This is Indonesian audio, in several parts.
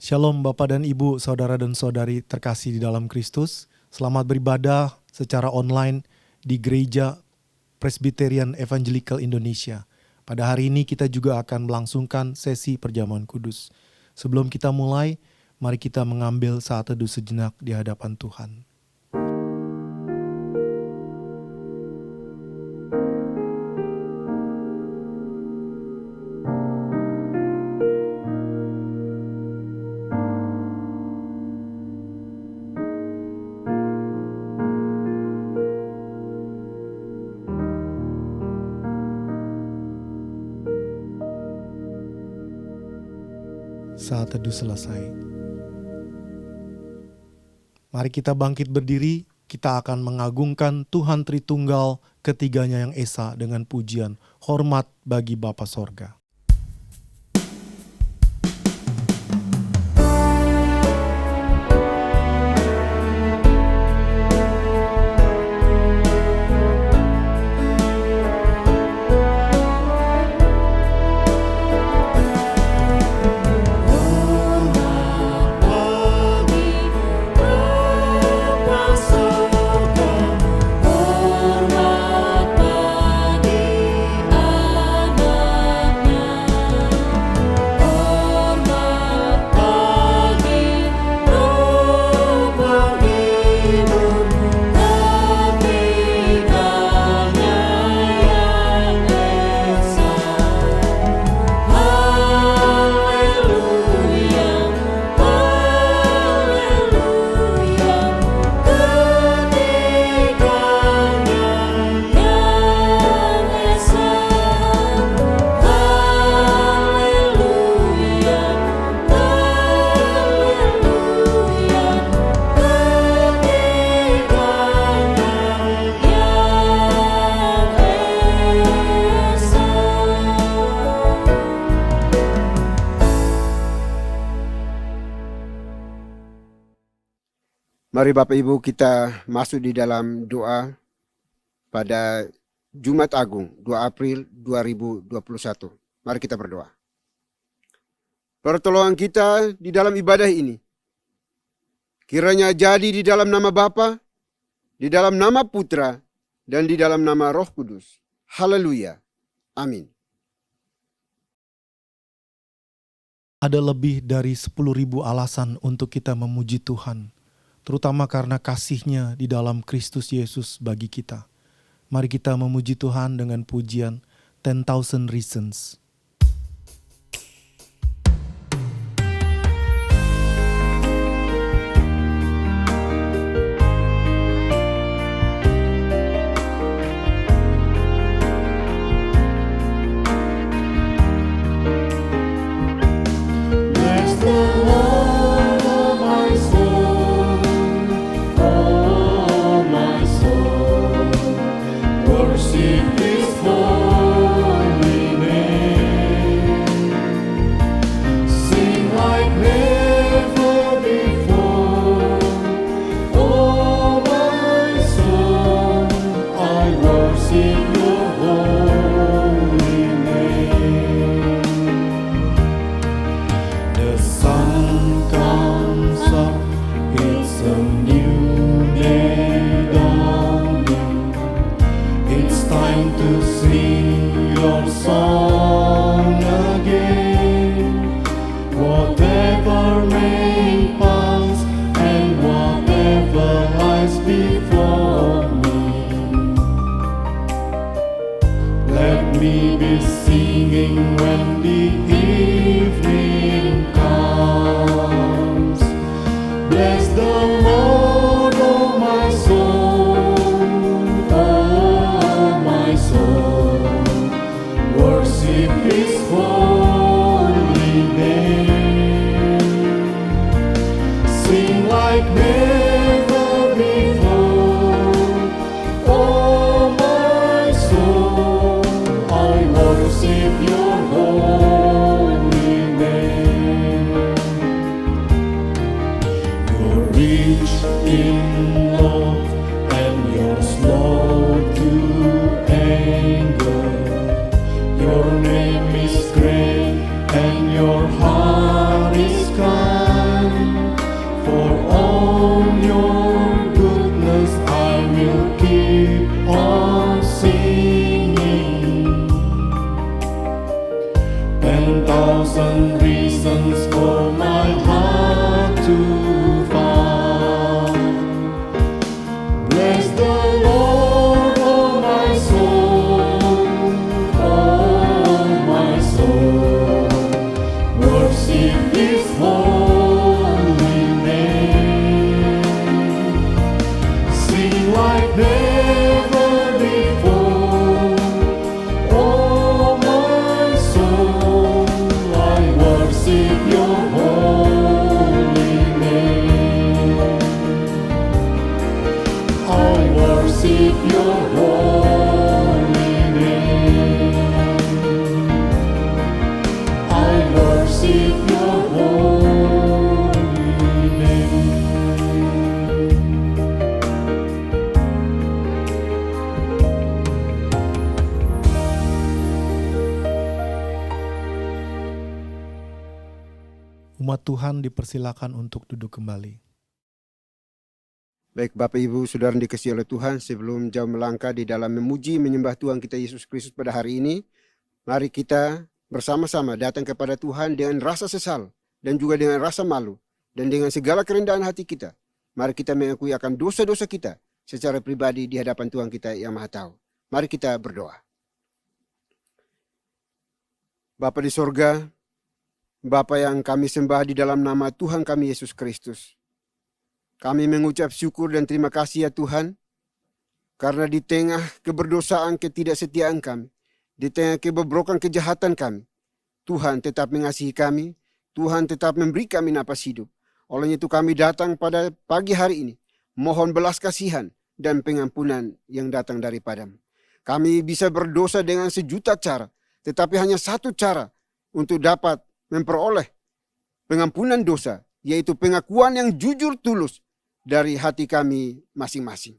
Shalom Bapak dan Ibu, saudara dan saudari terkasih di dalam Kristus. Selamat beribadah secara online di Gereja Presbyterian Evangelical Indonesia. Pada hari ini kita juga akan melangsungkan sesi perjamuan kudus. Sebelum kita mulai, mari kita mengambil saat teduh sejenak di hadapan Tuhan. Saat teduh selesai. Mari kita bangkit berdiri, kita akan mengagungkan Tuhan Tritunggal ketiganya yang esa dengan pujian hormat bagi Bapa Sorga. Mari Bapak Ibu kita masuk di dalam doa pada Jumat Agung 2 April 2021. Mari kita berdoa. Pertolongan kita di dalam ibadah ini kiranya jadi di dalam nama Bapa, di dalam nama Putra, dan di dalam nama Roh Kudus. Haleluya. Amin. Ada lebih dari 10.000 alasan untuk kita memuji Tuhan, terutama karena kasih-Nya di dalam Kristus Yesus bagi kita. Mari kita memuji Tuhan dengan pujian 10,000 Reasons. Your name is great and your heart is kind. 10,000 reasons for my heart to find. Bless the Lord, oh my soul, oh my soul. Worship His holy name. Sing like never before, oh my soul. I worship Your holy name. I worship Your holy name. I worship Your holy name. Umat Tuhan dipersilakan untuk duduk kembali. Baik Bapak Ibu Saudara yang dikasihi oleh Tuhan, sebelum jauh melangkah di dalam memuji menyembah Tuhan kita Yesus Kristus pada hari ini, mari kita bersama-sama datang kepada Tuhan dengan rasa sesal dan juga dengan rasa malu dan dengan segala kerendahan hati kita. Mari kita mengakui akan dosa-dosa kita secara pribadi di hadapan Tuhan kita yang Maha Tahu. Mari kita berdoa. Bapa di sorga, Bapa yang kami sembah di dalam nama Tuhan kami Yesus Kristus, kami mengucap syukur dan terima kasih ya Tuhan, karena di tengah keberdosaan ketidaksetiaan kami, di tengah kebobrokan kejahatan kami, Tuhan tetap mengasihi kami, Tuhan tetap memberi kami napas hidup. Oleh itu kami datang pada pagi hari ini, mohon belas kasihan dan pengampunan yang datang daripadamu. Kami bisa berdosa dengan sejuta cara, tetapi hanya satu cara untuk dapat memperoleh pengampunan dosa, yaitu pengakuan yang jujur tulus dari hati kami masing-masing.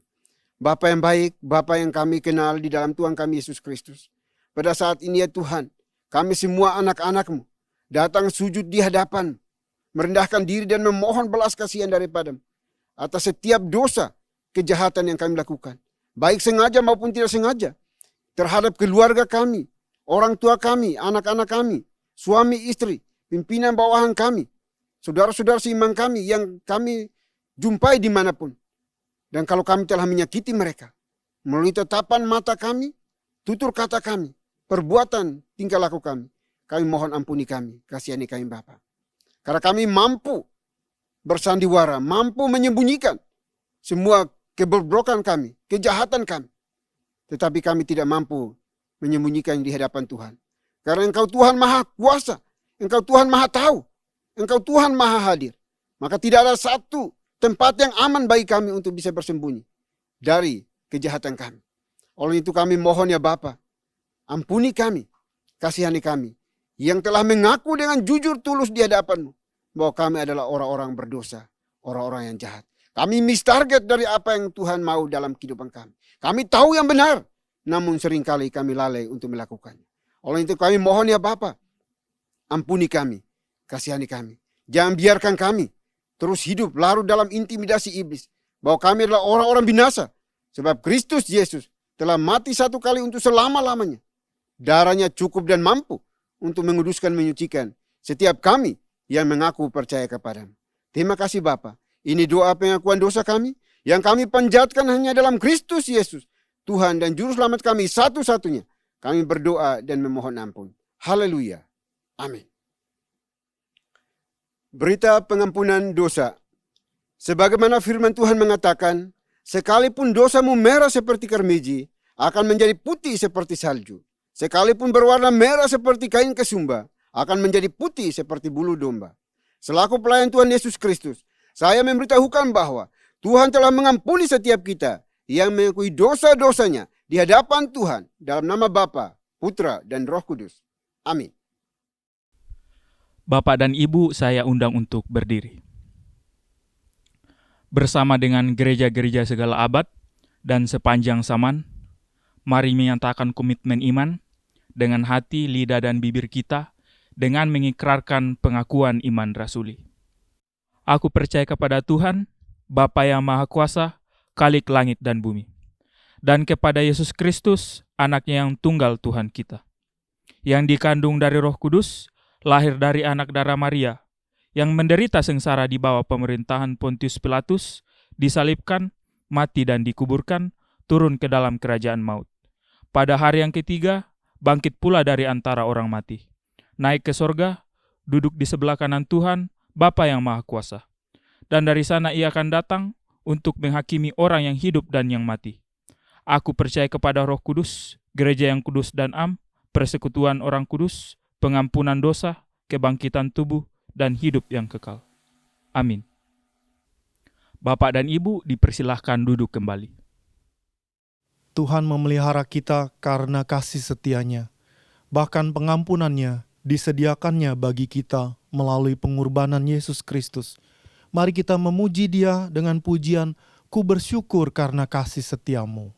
Bapa yang baik, Bapa yang kami kenal di dalam Tuhan kami Yesus Kristus, pada saat ini ya Tuhan, kami semua anak-anak-Mu datang sujud di hadapan, merendahkan diri dan memohon belas kasihan daripadamu atas setiap dosa kejahatan yang kami lakukan, baik sengaja maupun tidak sengaja, terhadap keluarga kami, orang tua kami, anak-anak kami, suami istri, pimpinan bawahan kami, saudara-saudara seiman kami yang kami jumpai dimanapun. Dan kalau kami telah menyakiti mereka, melalui tatapan mata kami, tutur kata kami, perbuatan tingkah laku kami mohon ampuni kami, kasihani kami Bapa. Karena kami mampu bersandiwara, mampu menyembunyikan semua kebobrokan kami, kejahatan kami. Tetapi kami tidak mampu menyembunyikan di hadapan Tuhan. Karena Engkau Tuhan Maha Kuasa, Engkau Tuhan Maha Tahu, Engkau Tuhan Maha Hadir. Maka tidak ada satu tempat yang aman bagi kami untuk bisa bersembunyi dari kejahatan kami. Oleh itu kami mohon ya Bapa, ampuni kami, kasihani kami, yang telah mengaku dengan jujur tulus di hadapan-Mu, bahwa kami adalah orang-orang berdosa, orang-orang yang jahat. Kami miss target dari apa yang Tuhan mau dalam kehidupan kami. Kami tahu yang benar, namun seringkali kami lalai untuk melakukannya. Oleh itu kami mohon ya Bapa, ampuni kami, kasihani kami. Jangan biarkan kami terus hidup larut dalam intimidasi iblis, bahwa kami adalah orang-orang binasa, sebab Kristus Yesus telah mati satu kali untuk selama-lamanya. Darahnya cukup dan mampu untuk menguduskan, menyucikan setiap kami yang mengaku percaya kepada-Mu. Terima kasih Bapa. Ini doa pengakuan dosa kami yang kami panjatkan hanya dalam Kristus Yesus, Tuhan dan Juru Selamat kami satu-satunya. Kami berdoa dan memohon ampun. Haleluya. Amin. Berita pengampunan dosa. Sebagaimana firman Tuhan mengatakan, sekalipun dosamu merah seperti karmiji, akan menjadi putih seperti salju. Sekalipun berwarna merah seperti kain kesumba, akan menjadi putih seperti bulu domba. Selaku pelayan Tuhan Yesus Kristus, saya memberitahukan bahwa Tuhan telah mengampuni setiap kita yang mengakui dosa-dosanya di hadapan Tuhan dalam nama Bapa, Putra, dan Roh Kudus. Amin. Bapak dan Ibu, saya undang untuk berdiri. Bersama dengan gereja-gereja segala abad dan sepanjang zaman, mari menyatakan komitmen iman dengan hati, lidah, dan bibir kita dengan mengikrarkan pengakuan iman rasuli. Aku percaya kepada Tuhan, Bapa yang Maha Kuasa, Khalik langit dan bumi, dan kepada Yesus Kristus, anaknya yang tunggal Tuhan kita, yang dikandung dari Roh Kudus, lahir dari anak darah Maria, yang menderita sengsara di bawah pemerintahan Pontius Pilatus, disalibkan, mati dan dikuburkan, turun ke dalam kerajaan maut. Pada hari yang ketiga, bangkit pula dari antara orang mati, naik ke sorga, duduk di sebelah kanan Tuhan, Bapa yang Maha Kuasa. Dan dari sana ia akan datang untuk menghakimi orang yang hidup dan yang mati. Aku percaya kepada Roh Kudus, gereja yang kudus dan am, persekutuan orang kudus, pengampunan dosa, kebangkitan tubuh, dan hidup yang kekal. Amin. Bapak dan Ibu dipersilahkan duduk kembali. Tuhan memelihara kita karena kasih setianya. Bahkan pengampunannya disediakannya bagi kita melalui pengorbanan Yesus Kristus. Mari kita memuji Dia dengan pujian, "Ku bersyukur karena kasih setiamu."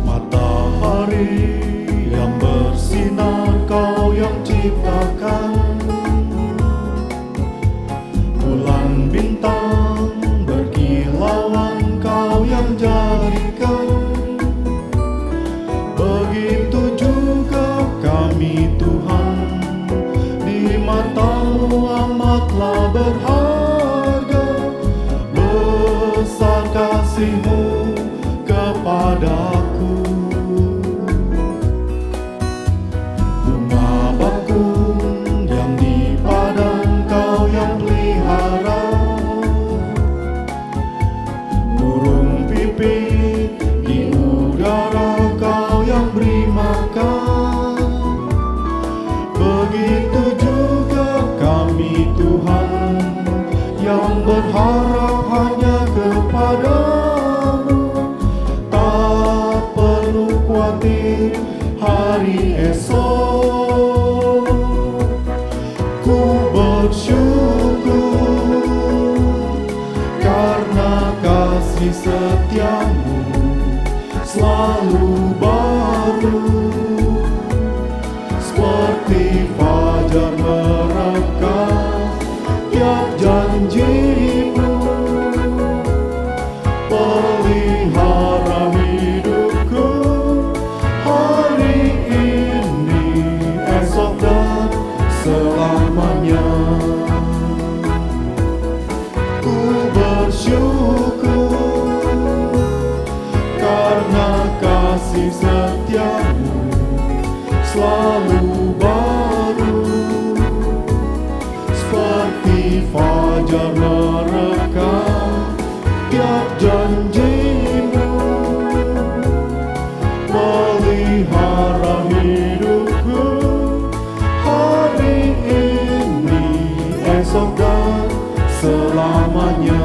Matahari yang bersinar, Kau yang ciptakan. Bulan bintang berkilauan, Kau yang jadikan. Begitu juga kami Tuhan, di mata-Mu amatlah berharga. Besar kasih-Mu kepadaku. Bunga bakung yang di padang, Kau yang pelihara. Burung pipit di udara, Kau yang beri makan. Begitu juga kami Tuhan, yang berharap hanya kepada-Mu. Tak perlu khawatir hari esok. Ku bersyukur karena kasih setia-Mu selalu baru. Seperti fajar merekah tiap janji-Mu, pelihara hidupku hari ini, esok dan selamanya. Ku bersyukur karena kasih setia-Mu selalu baru. Seperti fajar merekah tiap janji-Mu, pelihara hidupku hari ini, esok dan selamanya.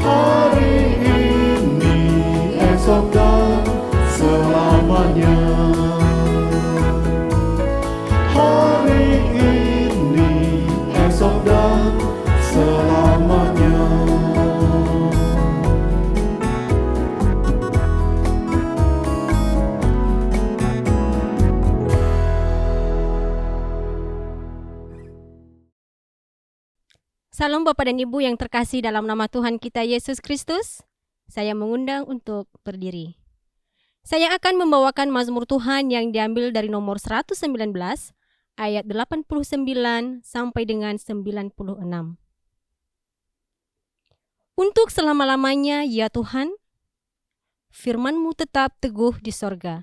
Hari ini, esok dan selamanya. Hari ini, esok dan selamanya. Salam Bapak dan Ibu yang terkasih dalam nama Tuhan kita Yesus Kristus. Saya mengundang untuk berdiri. Saya akan membawakan mazmur Tuhan yang diambil dari nomor 119 ayat 89 sampai dengan 96. Untuk selama-lamanya ya Tuhan, firman-Mu tetap teguh di sorga.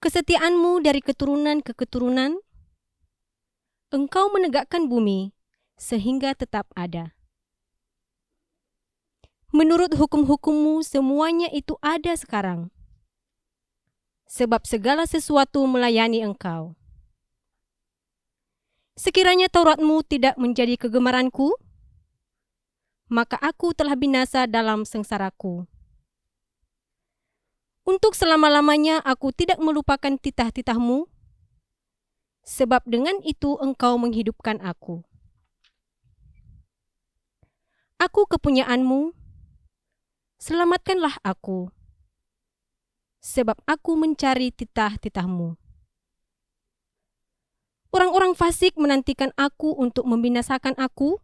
Kesetiaan-Mu dari keturunan ke keturunan, Engkau menegakkan bumi sehingga tetap ada. Menurut hukum-hukum-Mu semuanya itu ada sekarang, sebab segala sesuatu melayani Engkau. Sekiranya Taurat-Mu tidak menjadi kegemaranku, maka aku telah binasa dalam sengsaraku. Untuk selama-lamanya aku tidak melupakan titah-titah-Mu, sebab dengan itu Engkau menghidupkan aku. Aku kepunyaan-Mu, selamatkanlah aku. sebab aku mencari titah-titahmu. Orang-orang fasik menantikan aku untuk membinasakan aku,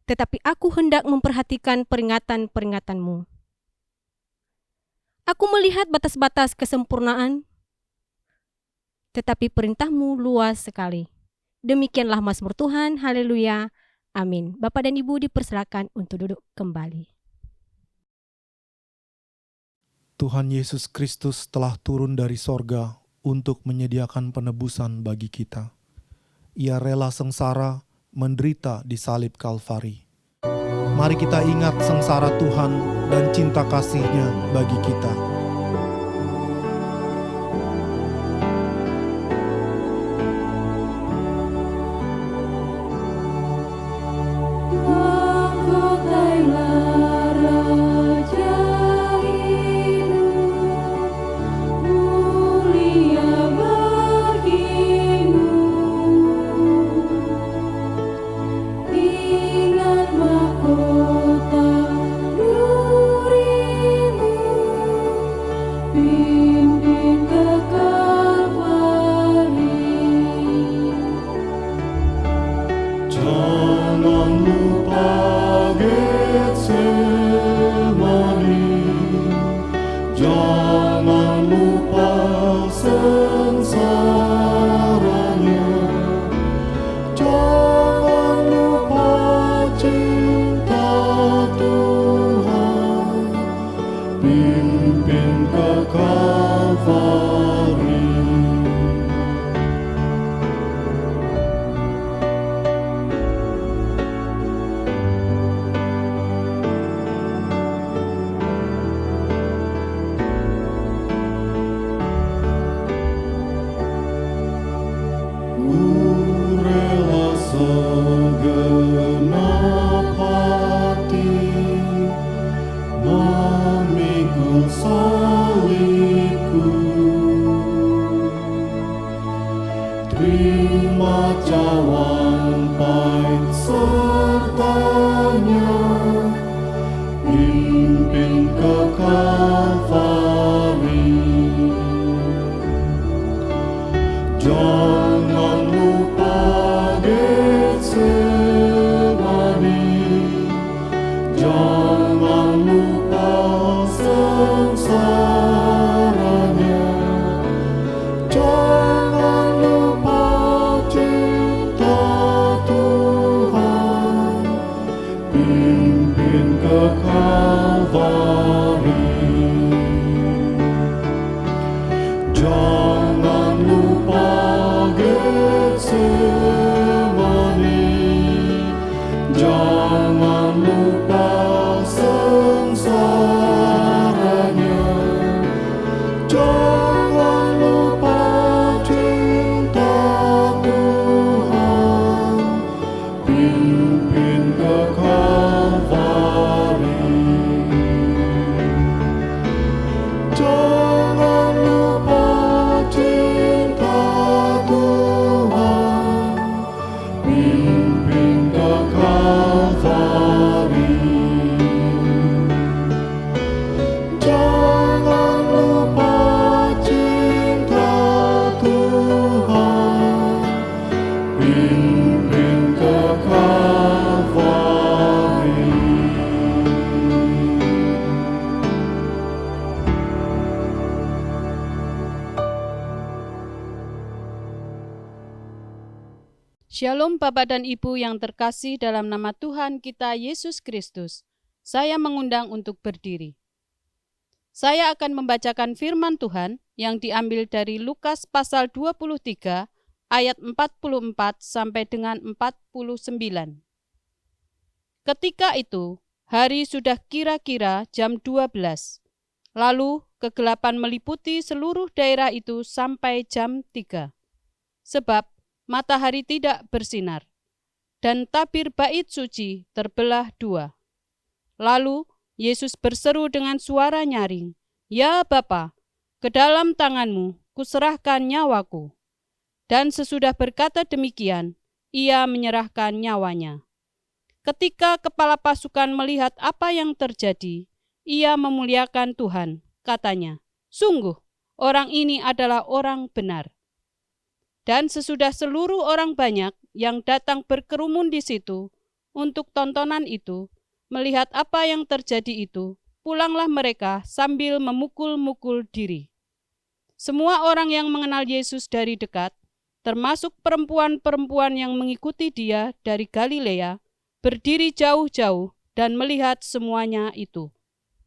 tetapi aku hendak memperhatikan peringatan-peringatanmu. Aku melihat batas-batas kesempurnaan, tetapi perintahmu luas sekali. Demikianlah Mazmur Tuhan, haleluya, amin. Bapak dan Ibu dipersilakan untuk duduk kembali. Tuhan Yesus Kristus telah turun dari sorga untuk menyediakan penebusan bagi kita. Ia rela sengsara, menderita di salib Kalvari. Mari kita ingat sengsara Tuhan dan cinta kasih-Nya bagi kita. Shalom Bapak dan Ibu yang terkasih dalam nama Tuhan kita Yesus Kristus. Saya mengundang untuk berdiri. Saya akan membacakan firman Tuhan yang diambil dari Lukas pasal 23 ayat 44 sampai dengan 49. Ketika itu, hari sudah kira-kira jam 12. Lalu kegelapan meliputi seluruh daerah itu sampai jam 3. Sebab matahari tidak bersinar, dan tabir bait suci terbelah 2. Lalu Yesus berseru dengan suara nyaring, "Ya Bapa, ke dalam tangan-Mu kuserahkan nyawaku." Dan sesudah berkata demikian, Ia menyerahkan nyawanya. Ketika kepala pasukan melihat apa yang terjadi, ia memuliakan Tuhan, katanya, "Sungguh, orang ini adalah orang benar." Dan sesudah seluruh orang banyak yang datang berkerumun di situ untuk tontonan itu, melihat apa yang terjadi itu, pulanglah mereka sambil memukul-mukul diri. Semua orang yang mengenal Yesus dari dekat, termasuk perempuan-perempuan yang mengikuti dia dari Galilea, berdiri jauh-jauh dan melihat semuanya itu.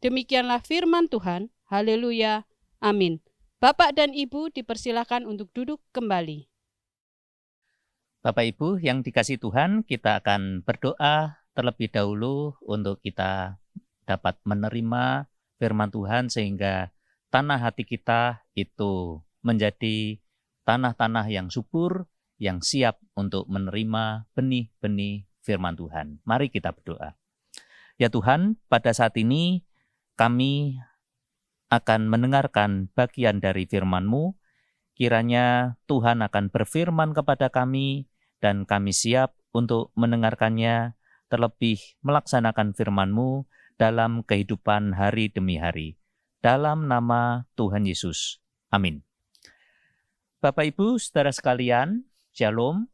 Demikianlah firman Tuhan. Haleluya. Amin. Bapak dan Ibu dipersilakan untuk duduk kembali. Bapak Ibu yang dikasihi Tuhan, kita akan berdoa terlebih dahulu untuk kita dapat menerima firman Tuhan sehingga tanah hati kita itu menjadi tanah-tanah yang subur, yang siap untuk menerima benih-benih firman Tuhan. Mari kita berdoa. Ya Tuhan, pada saat ini kami akan mendengarkan bagian dari firman-Mu. Kiranya Tuhan akan berfirman kepada kami dan kami siap untuk mendengarkannya, terlebih melaksanakan firman-Mu dalam kehidupan hari demi hari. Dalam nama Tuhan Yesus. Amin. Bapak Ibu, saudara sekalian, Shalom.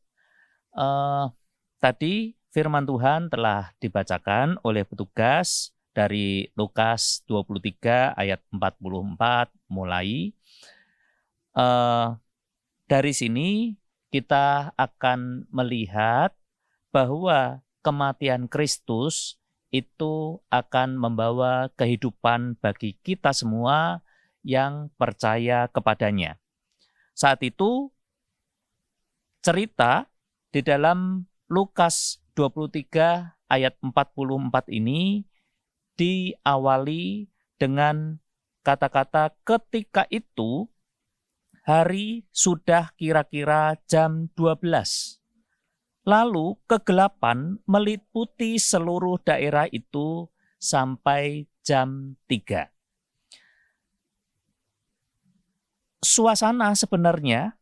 Tadi firman Tuhan telah dibacakan oleh petugas dari Lukas 23 ayat 44 mulai. Dari sini kita akan melihat bahwa kematian Kristus itu akan membawa kehidupan bagi kita semua yang percaya kepadanya. Saat itu cerita di dalam Lukas 23 ayat 44 ini diawali dengan kata-kata ketika itu hari sudah kira-kira jam 12. Lalu kegelapan meliputi seluruh daerah itu sampai jam 3. Suasana sebenarnya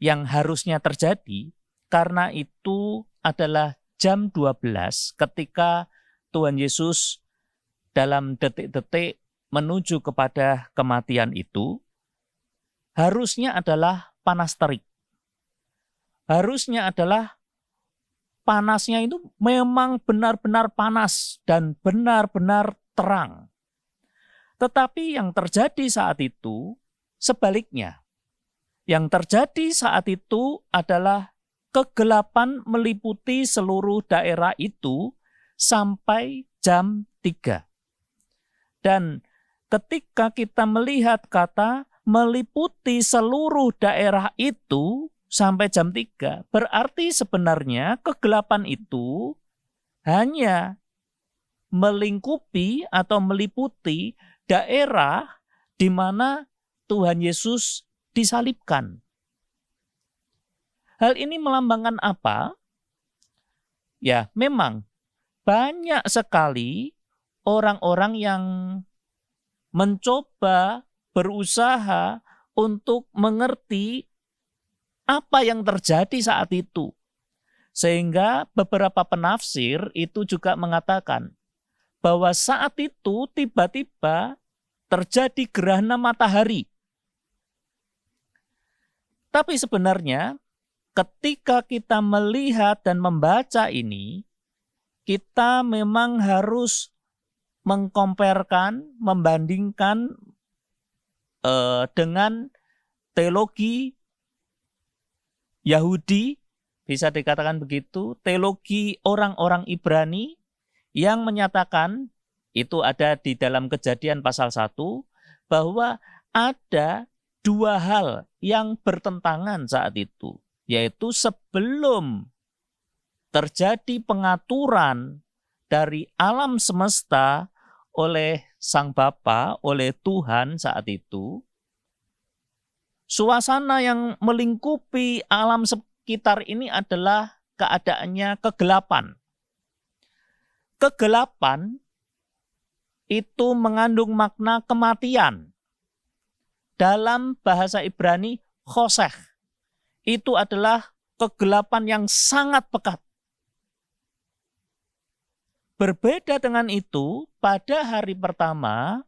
yang harusnya terjadi karena itu adalah jam 12 ketika Tuhan Yesus dalam detik-detik menuju kepada kematian itu, harusnya adalah panas terik. Harusnya adalah panasnya itu memang benar-benar panas dan benar-benar terang. Tetapi yang terjadi saat itu sebaliknya. Yang terjadi saat itu adalah kegelapan meliputi seluruh daerah itu sampai jam 3. Dan ketika kita melihat kata meliputi seluruh daerah itu sampai jam 3, berarti sebenarnya kegelapan itu hanya melingkupi atau meliputi daerah di mana Tuhan Yesus disalibkan. Hal ini melambangkan apa? Ya, memang banyak sekali orang-orang yang mencoba berusaha untuk mengerti apa yang terjadi saat itu. Sehingga beberapa penafsir itu juga mengatakan bahwa saat itu tiba-tiba terjadi gerhana matahari. Tapi sebenarnya ketika kita melihat dan membaca ini, kita memang harus mengkomparkan, membandingkan dengan teologi Yahudi, bisa dikatakan begitu, teologi orang-orang Ibrani yang menyatakan, itu ada di dalam Kejadian pasal 1, bahwa ada dua hal yang bertentangan saat itu, yaitu sebelum terjadi pengaturan dari alam semesta oleh Sang Bapa, oleh Tuhan saat itu, suasana yang melingkupi alam sekitar ini adalah keadaannya kegelapan. Kegelapan itu mengandung makna kematian. Dalam bahasa Ibrani, khoseh. Itu adalah kegelapan yang sangat pekat. Berbeda dengan itu, pada hari pertama,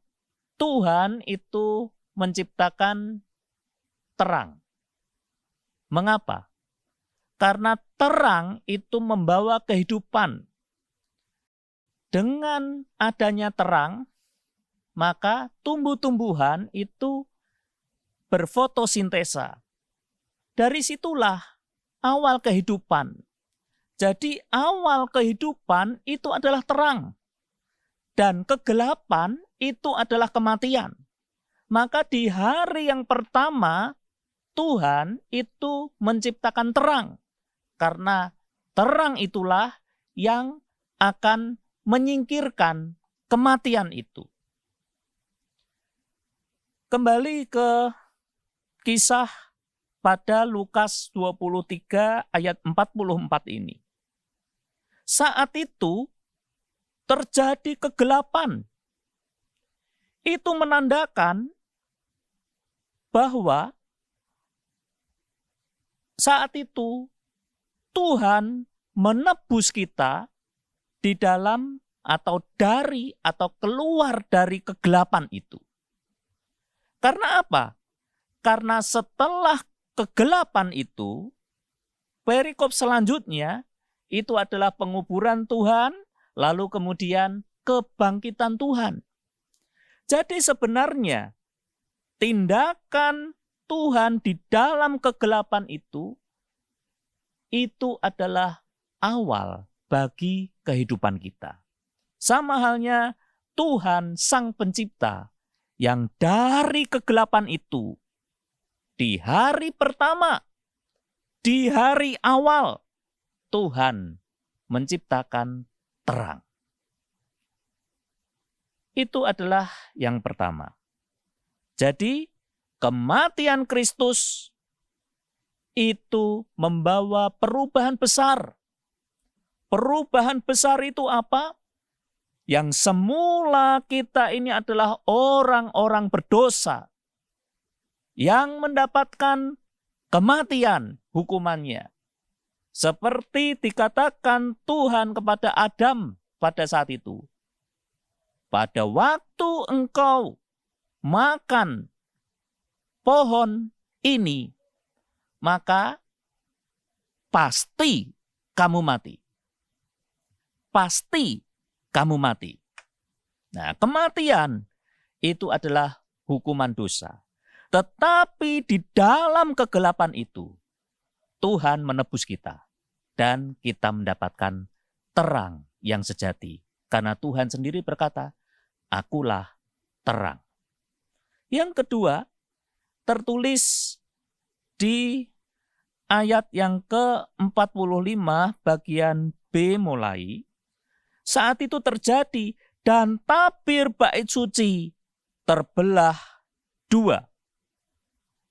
Tuhan itu menciptakan terang. Mengapa? Karena terang itu membawa kehidupan. Dengan adanya terang, maka tumbuh-tumbuhan itu berfotosintesa. Dari situlah awal kehidupan. Jadi awal kehidupan itu adalah terang. Dan kegelapan itu adalah kematian. Maka di hari yang pertama, Tuhan itu menciptakan terang. Karena terang itulah yang akan menyingkirkan kematian itu. Kembali ke kisah pada Lukas 23 ayat 44 ini. Saat itu terjadi kegelapan. Itu menandakan bahwa saat itu Tuhan menebus kita di dalam atau dari atau keluar dari kegelapan itu. Karena apa? Karena setelah kegelapan itu, perikop selanjutnya itu adalah penguburan Tuhan, lalu kemudian kebangkitan Tuhan. Jadi sebenarnya tindakan Tuhan di dalam kegelapan itu adalah awal bagi kehidupan kita. Sama halnya Tuhan Sang Pencipta yang dari kegelapan itu di hari pertama, di hari awal, Tuhan menciptakan terang. Itu adalah yang pertama. Jadi, kematian Kristus itu membawa perubahan besar. Perubahan besar itu apa? Yang semula kita ini adalah orang-orang berdosa yang mendapatkan kematian hukumannya. Seperti dikatakan Tuhan kepada Adam pada saat itu. Pada waktu engkau makan pohon ini, maka pasti kamu mati. Pasti kamu mati. Nah, kematian itu adalah hukuman dosa. Tetapi di dalam kegelapan itu, Tuhan menebus kita. Dan kita mendapatkan terang yang sejati. Karena Tuhan sendiri berkata, Akulah terang. Yang kedua, tertulis di ayat yang ke-45 bagian B mulai, saat itu terjadi dan tabir bait suci terbelah dua.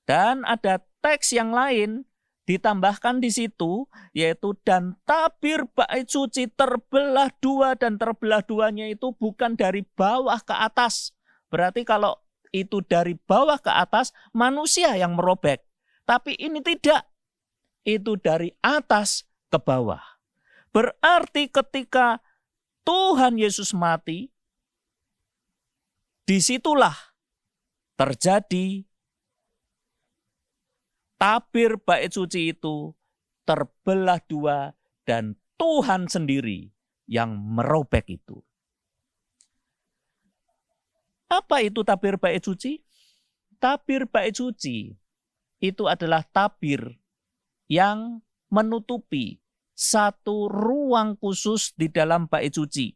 Dan ada teks yang lain ditambahkan di situ, yaitu dan tabir bait suci terbelah dua, dan terbelah duanya itu bukan dari bawah ke atas. Berarti kalau itu dari bawah ke atas, manusia yang merobek. Tapi ini tidak. Itu dari atas ke bawah. Berarti ketika Tuhan Yesus mati, disitulah terjadi tabir bait suci itu terbelah dua dan Tuhan sendiri yang merobek itu. Apa itu tabir bait suci? Tabir bait suci itu adalah tabir yang menutupi satu ruang khusus di dalam bait suci.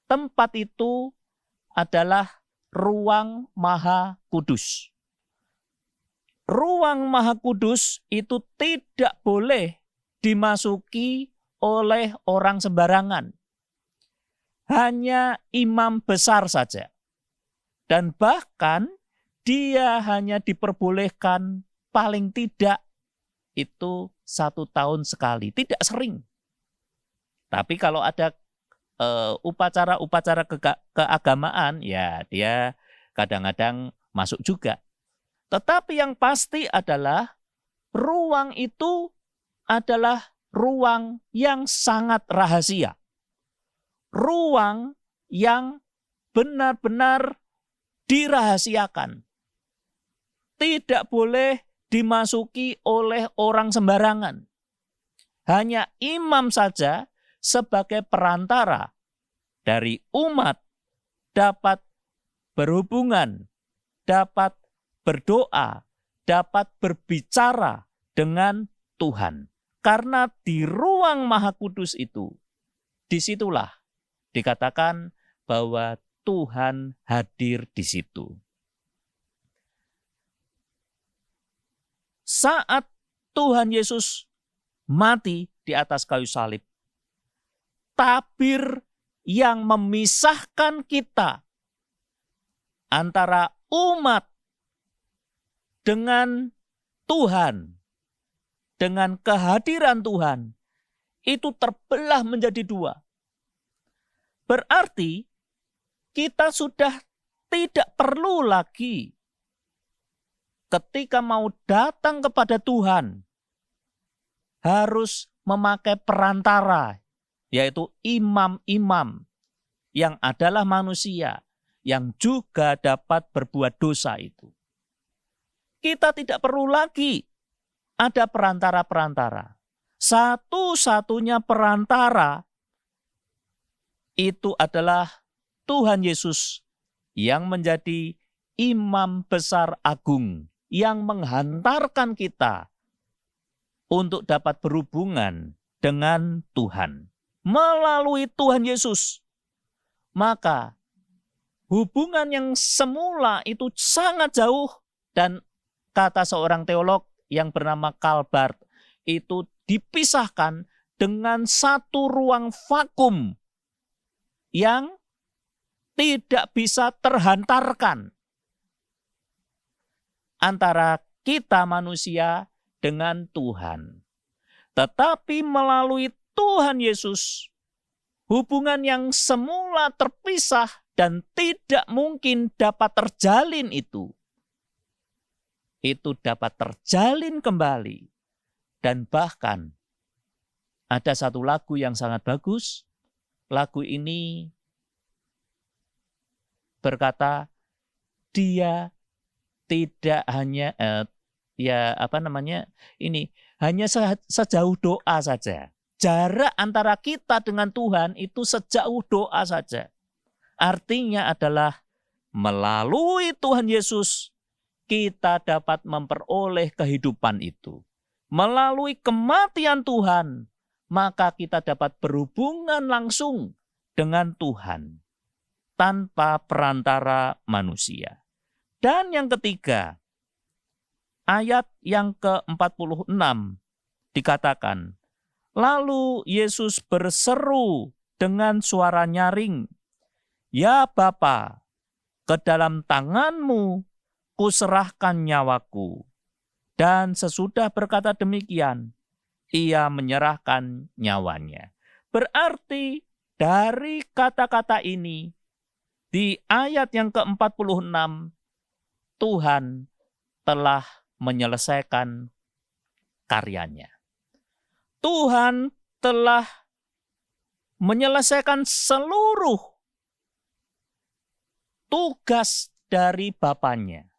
Tempat itu adalah ruang Maha Kudus. Ruang Maha Kudus itu tidak boleh dimasuki oleh orang sembarangan. Hanya imam besar saja. Dan bahkan dia hanya diperbolehkan paling tidak itu 1 tahun sekali. Tidak sering. Tapi kalau ada upacara-upacara keagamaan, ya dia kadang-kadang masuk juga. Tetapi yang pasti adalah ruang itu adalah ruang yang sangat rahasia. Ruang yang benar-benar dirahasiakan. Tidak boleh dimasuki oleh orang sembarangan. Hanya imam saja sebagai perantara dari umat dapat berhubungan, dapat berdoa, dapat berbicara dengan Tuhan. Karena di ruang Maha Kudus itu, disitulah dikatakan bahwa Tuhan hadir di situ. Saat Tuhan Yesus mati di atas kayu salib, tabir yang memisahkan kita antara umat dengan Tuhan, dengan kehadiran Tuhan, itu terbelah menjadi dua. Berarti kita sudah tidak perlu lagi ketika mau datang kepada Tuhan harus memakai perantara, yaitu imam-imam yang adalah manusia yang juga dapat berbuat dosa itu. Kita tidak perlu lagi ada perantara-perantara. Satu-satunya perantara itu adalah Tuhan Yesus yang menjadi imam besar agung yang menghantarkan kita untuk dapat berhubungan dengan Tuhan. Melalui Tuhan Yesus, maka hubungan yang semula itu sangat jauh, dan kata seorang teolog yang bernama Karl Barth, itu dipisahkan dengan satu ruang vakum yang tidak bisa terhantarkan antara kita manusia dengan Tuhan. Tetapi melalui Tuhan Yesus, hubungan yang semula terpisah dan tidak mungkin dapat terjalin itu dapat terjalin kembali. Dan bahkan ada satu lagu yang sangat bagus. Lagu ini berkata, dia tidak hanya hanya sejauh doa saja. Jarak antara kita dengan Tuhan itu sejauh doa saja. Artinya adalah melalui Tuhan Yesus kita dapat memperoleh kehidupan itu. Melalui kematian Tuhan, maka kita dapat berhubungan langsung dengan Tuhan tanpa perantara manusia. Dan yang ketiga, ayat yang ke-46 dikatakan, lalu Yesus berseru dengan suara nyaring, ya Bapa, ke dalam tangan-Mu kuserahkan nyawaku. Dan sesudah berkata demikian, ia menyerahkan nyawanya. Berarti dari kata-kata ini, di ayat yang ke-46, Tuhan telah menyelesaikan karyanya. Tuhan telah menyelesaikan seluruh tugas dari Bapanya,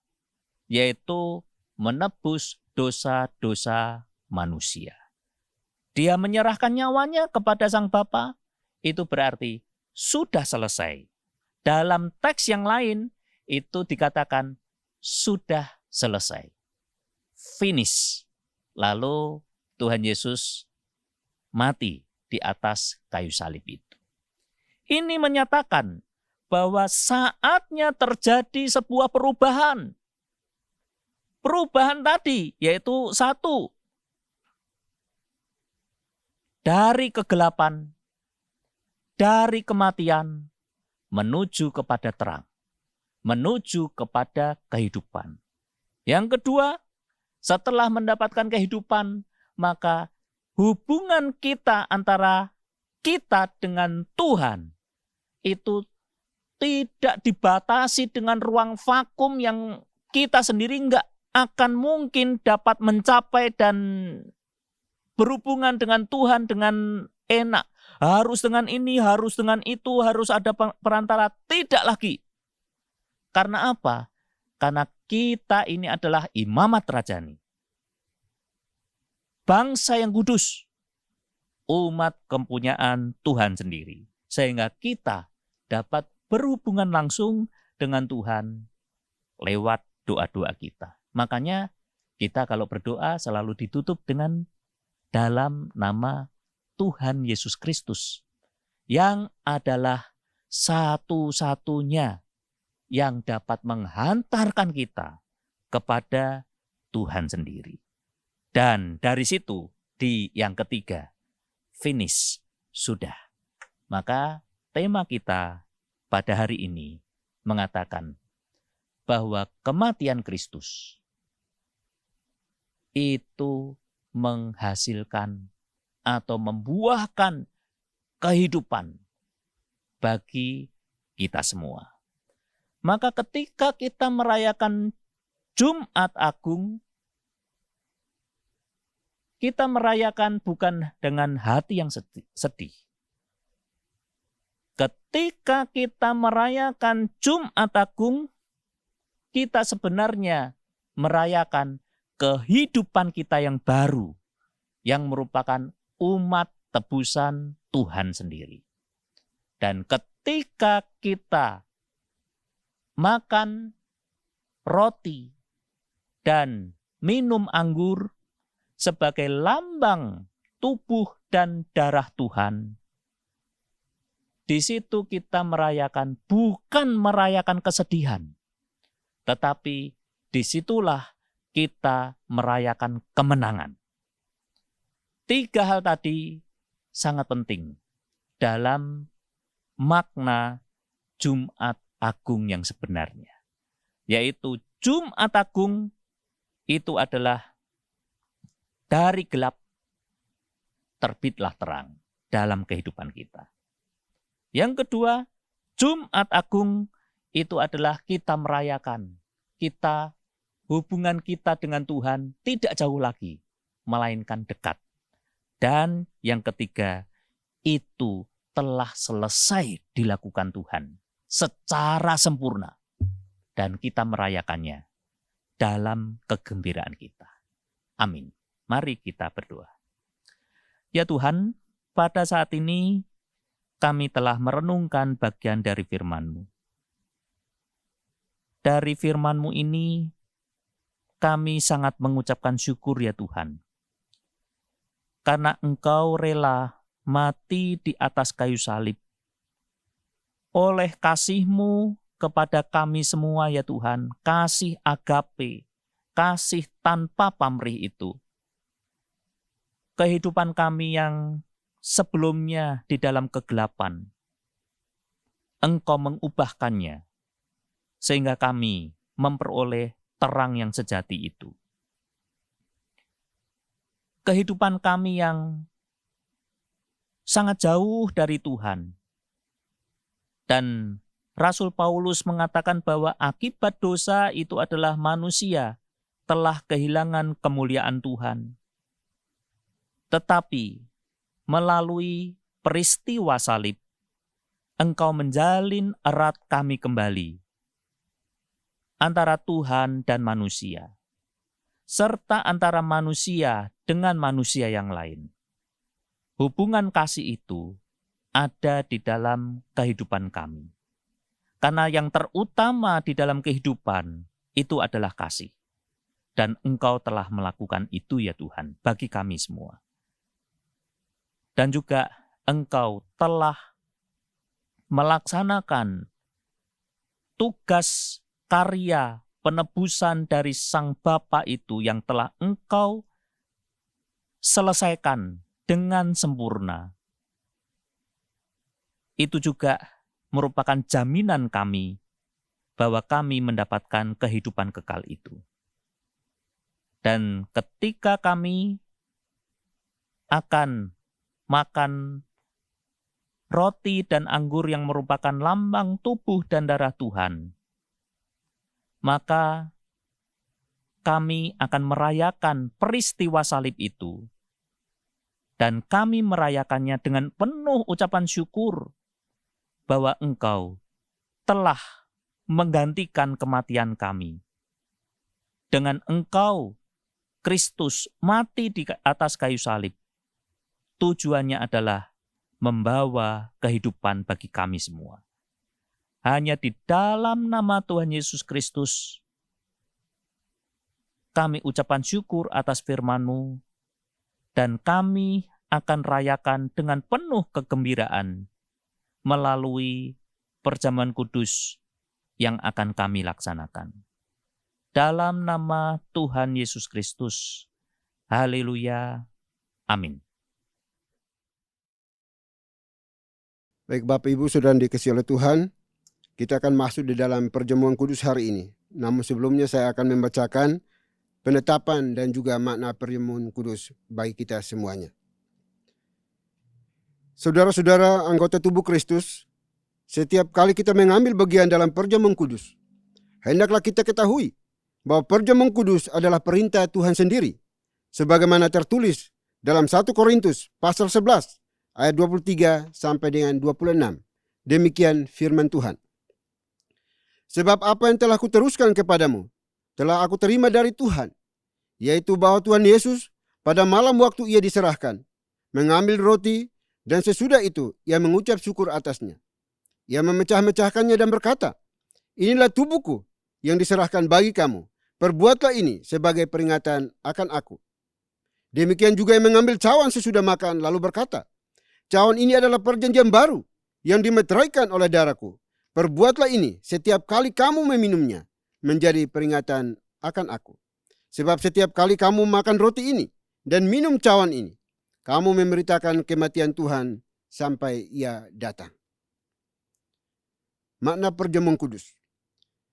yaitu menebus dosa-dosa manusia. Dia menyerahkan nyawanya kepada Sang Bapa, itu berarti sudah selesai. Dalam teks yang lain, itu dikatakan sudah selesai. Finish. Lalu Tuhan Yesus mati di atas kayu salib itu. Ini menyatakan bahwa saatnya terjadi sebuah perubahan. Perubahan tadi yaitu satu, dari kegelapan, dari kematian, menuju kepada terang, menuju kepada kehidupan. Yang kedua, setelah mendapatkan kehidupan, maka hubungan kita antara kita dengan Tuhan itu tidak dibatasi dengan ruang vakum yang kita sendiri enggak akan mungkin dapat mencapai dan berhubungan dengan Tuhan dengan enak. Harus dengan ini, harus dengan itu, harus ada perantara. Tidak lagi. Karena apa? Karena kita ini adalah imamat rajani. Bangsa yang kudus, umat kepunyaan Tuhan sendiri. Sehingga kita dapat berhubungan langsung dengan Tuhan lewat doa-doa kita. Makanya kita kalau berdoa selalu ditutup dengan dalam nama Tuhan Yesus Kristus, yang adalah satu-satunya yang dapat menghantarkan kita kepada Tuhan sendiri. Dan dari situ, di yang ketiga, finish, sudah. Maka tema kita pada hari ini mengatakan bahwa kematian Kristus itu menghasilkan atau membuahkan kehidupan bagi kita semua. Maka ketika kita merayakan Jumat Agung, kita merayakan bukan dengan hati yang sedih. Ketika kita merayakan Jumat Agung, kita sebenarnya merayakan kehidupan kita yang baru, yang merupakan umat tebusan Tuhan sendiri. Dan ketika kita makan roti dan minum anggur sebagai lambang tubuh dan darah Tuhan, di situ kita merayakan, bukan merayakan kesedihan, tetapi disitulah kita merayakan kemenangan. 3 hal tadi sangat penting dalam makna Jumat Agung yang sebenarnya. Yaitu Jumat Agung itu adalah dari gelap terbitlah terang dalam kehidupan kita. Yang kedua, Jumat Agung itu adalah kita merayakan, hubungan kita dengan Tuhan tidak jauh lagi, melainkan dekat. Dan yang ketiga, itu telah selesai dilakukan Tuhan secara sempurna. Dan kita merayakannya dalam kegembiraan kita. Amin. Mari kita berdoa. Ya Tuhan, pada saat ini kami telah merenungkan bagian dari firman-Mu. Dari firman-Mu ini, kami sangat mengucapkan syukur ya Tuhan. Karena Engkau rela mati di atas kayu salib. Oleh kasih-Mu kepada kami semua ya Tuhan, kasih agape, kasih tanpa pamrih itu. Kehidupan kami yang sebelumnya di dalam kegelapan, Engkau mengubahkannya, sehingga kami memperoleh terang yang sejati itu. Kehidupan kami yang sangat jauh dari Tuhan, dan Rasul Paulus mengatakan bahwa akibat dosa itu adalah manusia telah kehilangan kemuliaan Tuhan. Tetapi melalui peristiwa salib, Engkau menjalin erat kami kembali antara Tuhan dan manusia, serta antara manusia dengan manusia yang lain. Hubungan kasih itu ada di dalam kehidupan kami. Karena yang terutama di dalam kehidupan itu adalah kasih. Dan Engkau telah melakukan itu ya Tuhan bagi kami semua. Dan juga Engkau telah melaksanakan tugas karya penebusan dari Sang Bapa itu yang telah Engkau selesaikan dengan sempurna. Itu juga merupakan jaminan kami bahwa kami mendapatkan kehidupan kekal itu. Dan ketika kami akan makan roti dan anggur yang merupakan lambang tubuh dan darah Tuhan, maka kami akan merayakan peristiwa salib itu. Dan kami merayakannya dengan penuh ucapan syukur bahwa Engkau telah menggantikan kematian kami. Dengan Engkau, Kristus, mati di atas kayu salib, tujuannya adalah membawa kehidupan bagi kami semua. Hanya di dalam nama Tuhan Yesus Kristus, kami ucapkan syukur atas firman-Mu, dan kami akan rayakan dengan penuh kegembiraan melalui perjamuan kudus yang akan kami laksanakan. Dalam nama Tuhan Yesus Kristus. Haleluya. Amin. Baik Bapak Ibu Saudara yang dikasihi oleh Tuhan, kita akan masuk di dalam perjamuan kudus hari ini. Namun sebelumnya saya akan membacakan penetapan dan juga makna perjamuan kudus bagi kita semuanya. Saudara-saudara anggota tubuh Kristus, setiap kali kita mengambil bagian dalam perjamuan kudus, hendaklah kita ketahui bahwa perjamuan kudus adalah perintah Tuhan sendiri, sebagaimana tertulis dalam 1 Korintus pasal 11 ayat 23 sampai dengan 26. Demikian firman Tuhan. Sebab apa yang telah kuteruskan kepadamu, telah aku terima dari Tuhan, yaitu bahwa Tuhan Yesus pada malam waktu ia diserahkan, mengambil roti, dan sesudah itu ia mengucap syukur atasnya. Ia memecah-mecahkannya dan berkata, inilah tubuhku yang diserahkan bagi kamu. Perbuatlah ini sebagai peringatan akan aku. Demikian juga ia mengambil cawan sesudah makan lalu berkata, cawan ini adalah perjanjian baru yang dimeteraikan oleh darahku. Perbuatlah ini setiap kali kamu meminumnya menjadi peringatan akan aku. Sebab setiap kali kamu makan roti ini dan minum cawan ini, kamu memberitakan kematian Tuhan sampai ia datang. Makna perjamuan kudus.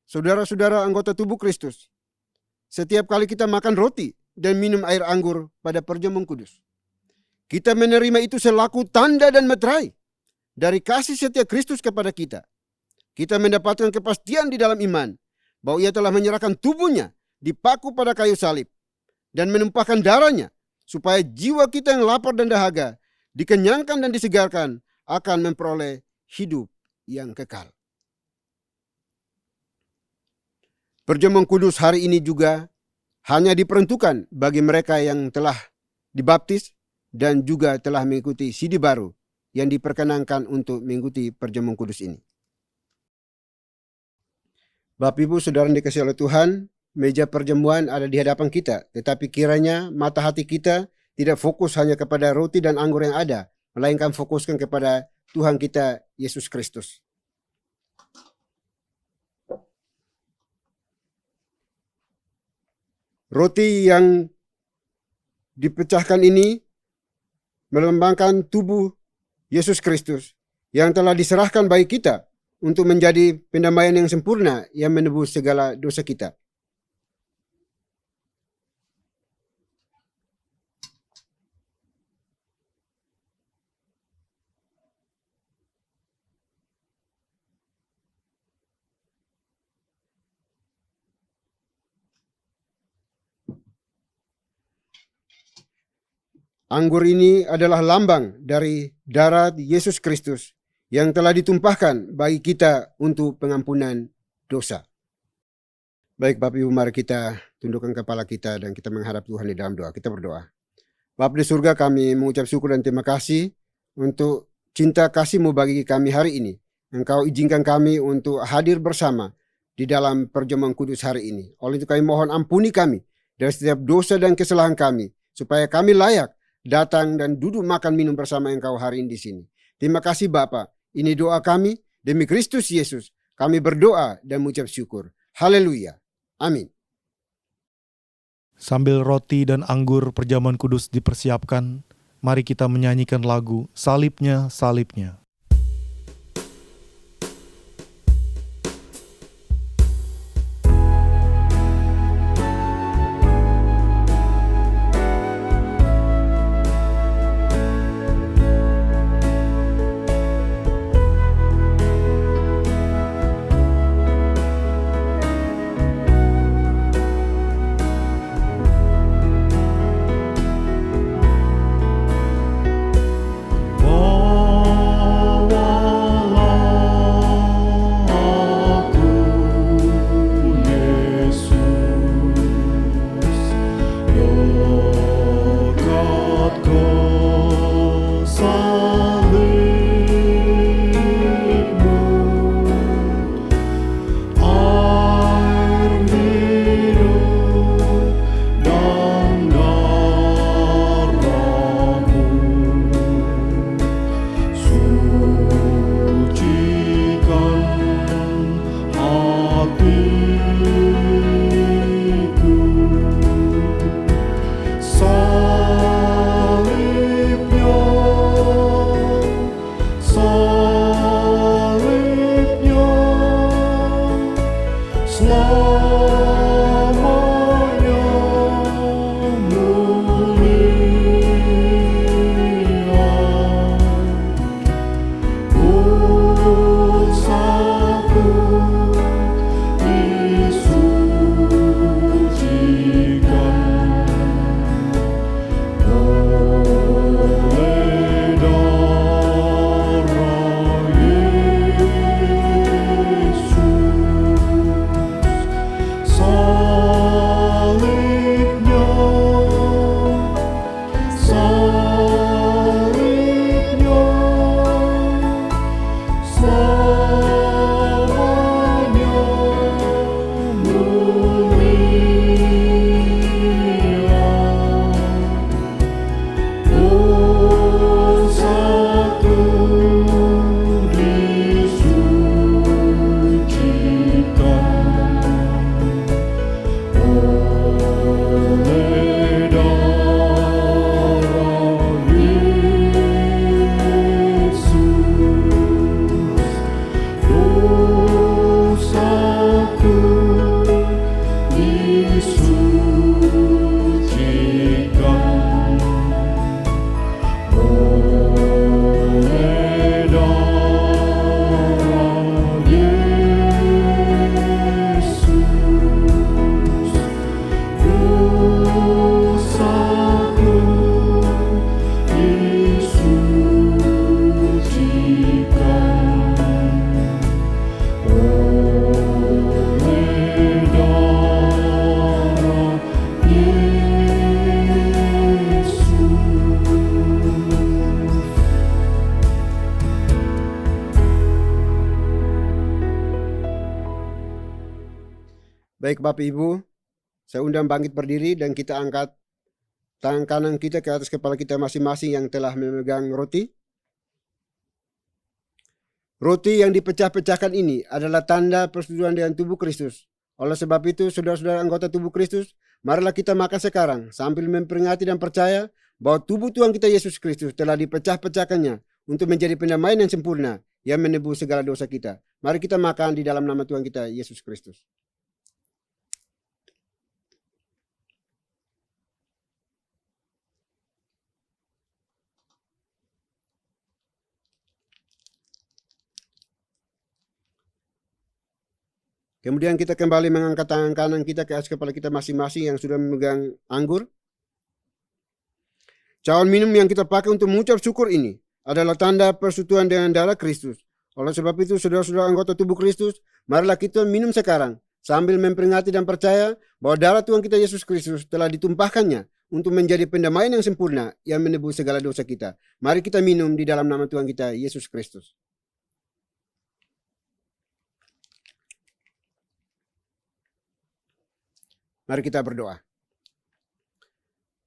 Saudara-saudara anggota tubuh Kristus, setiap kali kita makan roti dan minum air anggur pada perjamuan kudus, kita menerima itu selaku tanda dan meterai dari kasih setia Kristus kepada kita. Kita mendapatkan kepastian di dalam iman bahwa ia telah menyerahkan tubuhnya dipaku pada kayu salib dan menumpahkan darahnya supaya jiwa kita yang lapar dan dahaga dikenyangkan dan disegarkan akan memperoleh hidup yang kekal. Perjamuan kudus hari ini juga hanya diperuntukkan bagi mereka yang telah dibaptis dan juga telah mengikuti sidi baru yang diperkenankan untuk mengikuti perjamuan kudus ini. Bapak Ibu Saudara yang dikasihi oleh Tuhan, meja perjamuan ada di hadapan kita, tetapi kiranya mata hati kita tidak fokus hanya kepada roti dan anggur yang ada, melainkan fokuskan kepada Tuhan kita Yesus Kristus. Roti yang dipecahkan ini melambangkan tubuh Yesus Kristus yang telah diserahkan bagi kita untuk menjadi pendamaian yang sempurna yang menebus segala dosa kita. Anggur ini adalah lambang dari darah Yesus Kristus yang telah ditumpahkan bagi kita untuk pengampunan dosa. Baik Bapak Ibu, mari kita tundukkan kepala kita dan kita menghadap Tuhan di dalam doa. Kita berdoa. Bapa di surga, kami mengucap syukur dan terima kasih untuk cinta kasih-Mu bagi kami hari ini. Engkau izinkan kami untuk hadir bersama di dalam perjamuan kudus hari ini. Oleh itu kami mohon ampuni kami dari setiap dosa dan kesalahan kami, supaya kami layak datang dan duduk makan minum bersama Engkau hari ini di sini. Terima kasih Bapa. Ini doa kami demi Kristus Yesus. Kami berdoa dan mengucap syukur. Haleluya. Amin. Sambil roti dan anggur perjamuan kudus dipersiapkan, mari kita menyanyikan lagu Salibnya, Salibnya. Baik Bapak Ibu, saya undang bangkit berdiri dan kita angkat tangan kanan kita ke atas kepala kita masing-masing yang telah memegang roti. Roti yang dipecah-pecahkan ini adalah tanda persetujuan dengan tubuh Kristus. Oleh sebab itu, saudara-saudara anggota tubuh Kristus, marilah kita makan sekarang sambil memperingati dan percaya bahwa tubuh Tuhan kita Yesus Kristus telah dipecah-pecahkannya untuk menjadi pendamaian yang sempurna yang menebus segala dosa kita. Mari kita makan di dalam nama Tuhan kita Yesus Kristus. Kemudian kita kembali mengangkat tangan kanan kita ke atas kepala kita masing-masing yang sudah memegang anggur. Cawan minum yang kita pakai untuk mengucap syukur ini adalah tanda persekutuan dengan darah Kristus. Oleh sebab itu, saudara-saudara anggota tubuh Kristus, marilah kita minum sekarang sambil memperingati dan percaya bahwa darah Tuhan kita Yesus Kristus telah ditumpahkannya untuk menjadi pendamaian yang sempurna yang menebus segala dosa kita. Mari kita minum di dalam nama Tuhan kita Yesus Kristus. Mari kita berdoa.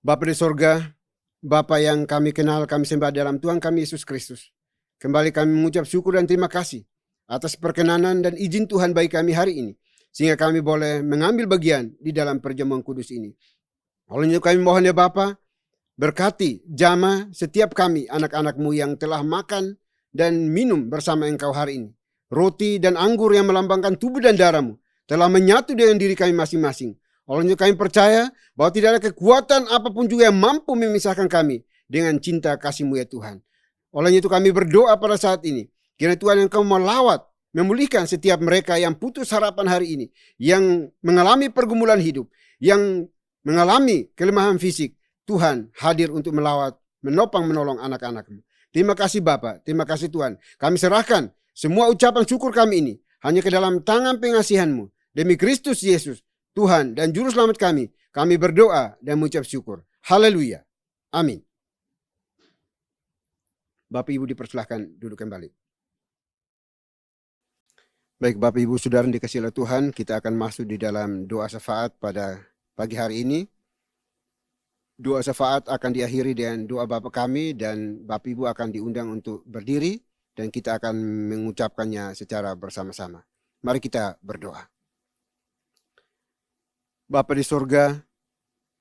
Bapa di sorga, Bapa yang kami kenal, kami sembah dalam Tuhan kami Yesus Kristus. Kembali kami mengucap syukur dan terima kasih atas perkenanan dan izin Tuhan bagi kami hari ini. Sehingga kami boleh mengambil bagian di dalam perjamuan kudus ini. Oleh itu kami mohon ya Bapa, berkati jamaah setiap kami anak-anak-Mu yang telah makan dan minum bersama Engkau hari ini. Roti dan anggur yang melambangkan tubuh dan darah-Mu telah menyatu dengan diri kami masing-masing. Oleh itu kami percaya bahwa tidak ada kekuatan apapun juga yang mampu memisahkan kami dengan cinta kasih-Mu ya Tuhan. Oleh itu kami berdoa pada saat ini. Kiranya Tuhan Engkau melawat, memulihkan setiap mereka yang putus harapan hari ini. Yang mengalami pergumulan hidup. Yang mengalami kelemahan fisik. Tuhan hadir untuk melawat, menopang, menolong anak-anak-Mu. Terima kasih Bapa, terima kasih Tuhan. Kami serahkan semua ucapan syukur kami ini hanya ke dalam tangan pengasihan-Mu. Demi Kristus Yesus, Tuhan dan Juru Selamat kami berdoa dan mengucap syukur. Haleluya. Amin. Bapak Ibu dipersilahkan duduk kembali. Baik Bapak Ibu Saudara yang dikasihi oleh Tuhan, kita akan masuk di dalam doa syafaat pada pagi hari ini. Doa syafaat akan diakhiri dengan doa Bapa kami dan Bapak Ibu akan diundang untuk berdiri dan kita akan mengucapkannya secara bersama-sama. Mari kita berdoa. Bapa di surga,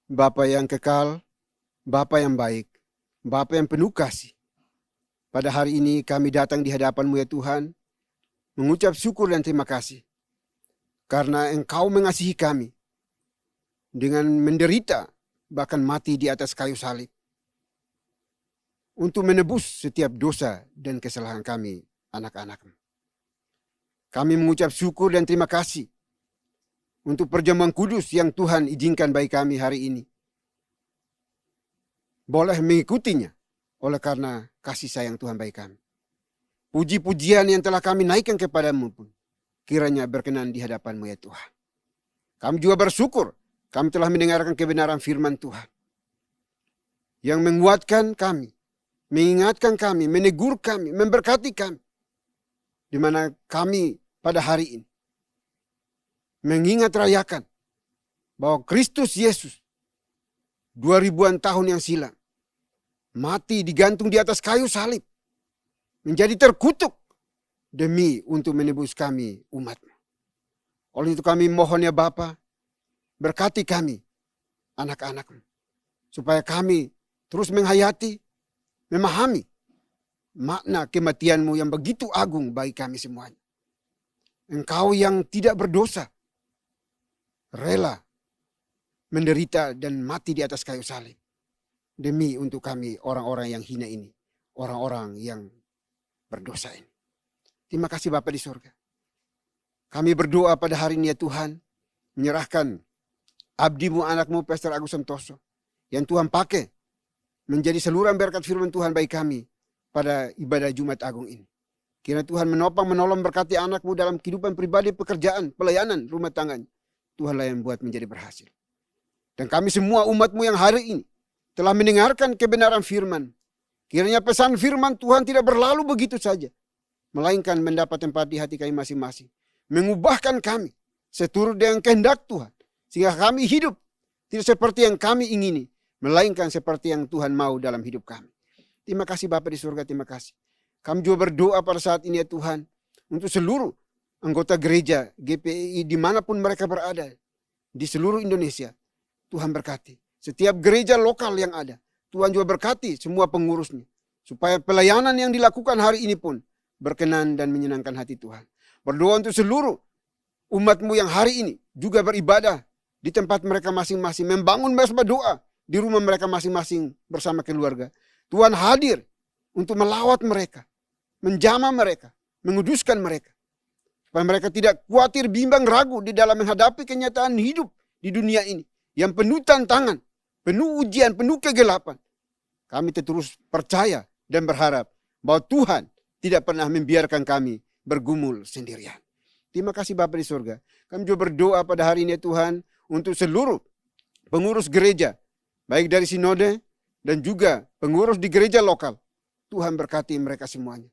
Bapa yang kekal, Bapa yang baik, Bapa yang penuh kasih. Pada hari ini kami datang di hadapan-Mu ya Tuhan, mengucap syukur dan terima kasih. Karena Engkau mengasihi kami dengan menderita, bahkan mati di atas kayu salib. Untuk menebus setiap dosa dan kesalahan kami, anak-anak-Mu. Kami mengucap syukur dan terima kasih untuk perjamuan kudus yang Tuhan izinkan bagi kami hari ini. Boleh mengikutinya oleh karena kasih sayang Tuhan bagi kami. Puji-pujian yang telah kami naikkan kepadamu pun kiranya berkenan di hadapan-Mu ya Tuhan. Kami juga bersyukur kami telah mendengarkan kebenaran firman Tuhan. Yang menguatkan kami, mengingatkan kami, menegur kami, memberkati kami. Di mana kami pada hari ini mengingat rayakan bahwa Kristus Yesus 2000-an tahun yang silam mati digantung di atas kayu salib, menjadi terkutuk demi untuk menebus kami umat-Mu. Oleh itu kami mohon ya Bapa, berkati kami anak-anak-Mu supaya kami terus menghayati, memahami makna kematian-Mu yang begitu agung bagi kami semuanya. Engkau yang tidak berdosa rela menderita dan mati di atas kayu salib demi untuk kami orang-orang yang hina ini, orang-orang yang berdosa ini. Terima kasih Bapa di surga. Kami berdoa pada hari ini ya Tuhan, menyerahkan abdi-Mu, anak-Mu, Pastor Agus Santoso, yang Tuhan pakai menjadi saluran berkat firman Tuhan bagi kami pada ibadah Jumat Agung ini. Kiranya Tuhan menopang, menolong, berkati anak-Mu dalam kehidupan pribadi, pekerjaan, pelayanan, rumah tangganya. Tuhanlah yang buat menjadi berhasil. Dan kami semua umat-Mu yang hari ini telah mendengarkan kebenaran firman. Kiranya pesan firman Tuhan tidak berlalu begitu saja, melainkan mendapat tempat di hati kami masing-masing. Mengubahkan kami seturut dengan kehendak Tuhan. Sehingga kami hidup tidak seperti yang kami ingini, melainkan seperti yang Tuhan mau dalam hidup kami. Terima kasih Bapa di surga, terima kasih. Kami juga berdoa pada saat ini ya Tuhan, untuk seluruh anggota gereja GPI dimanapun mereka berada, di seluruh Indonesia. Tuhan berkati setiap gereja lokal yang ada. Tuhan juga berkati semua pengurusnya, supaya pelayanan yang dilakukan hari ini pun berkenan dan menyenangkan hati Tuhan. Berdoa untuk seluruh umat-Mu yang hari ini juga beribadah di tempat mereka masing-masing, membangun mesbah doa di rumah mereka masing-masing bersama keluarga. Tuhan hadir untuk melawat mereka, menjamah mereka, menguduskan mereka, supaya mereka tidak khawatir, bimbang, ragu di dalam menghadapi kenyataan hidup di dunia ini yang penuh tantangan, penuh ujian, penuh kegelapan. Kami terus percaya dan berharap bahwa Tuhan tidak pernah membiarkan kami bergumul sendirian. Terima kasih Bapa di surga. Kami juga berdoa pada hari ini Tuhan untuk seluruh pengurus gereja, baik dari sinode dan juga pengurus di gereja lokal. Tuhan berkati mereka semuanya.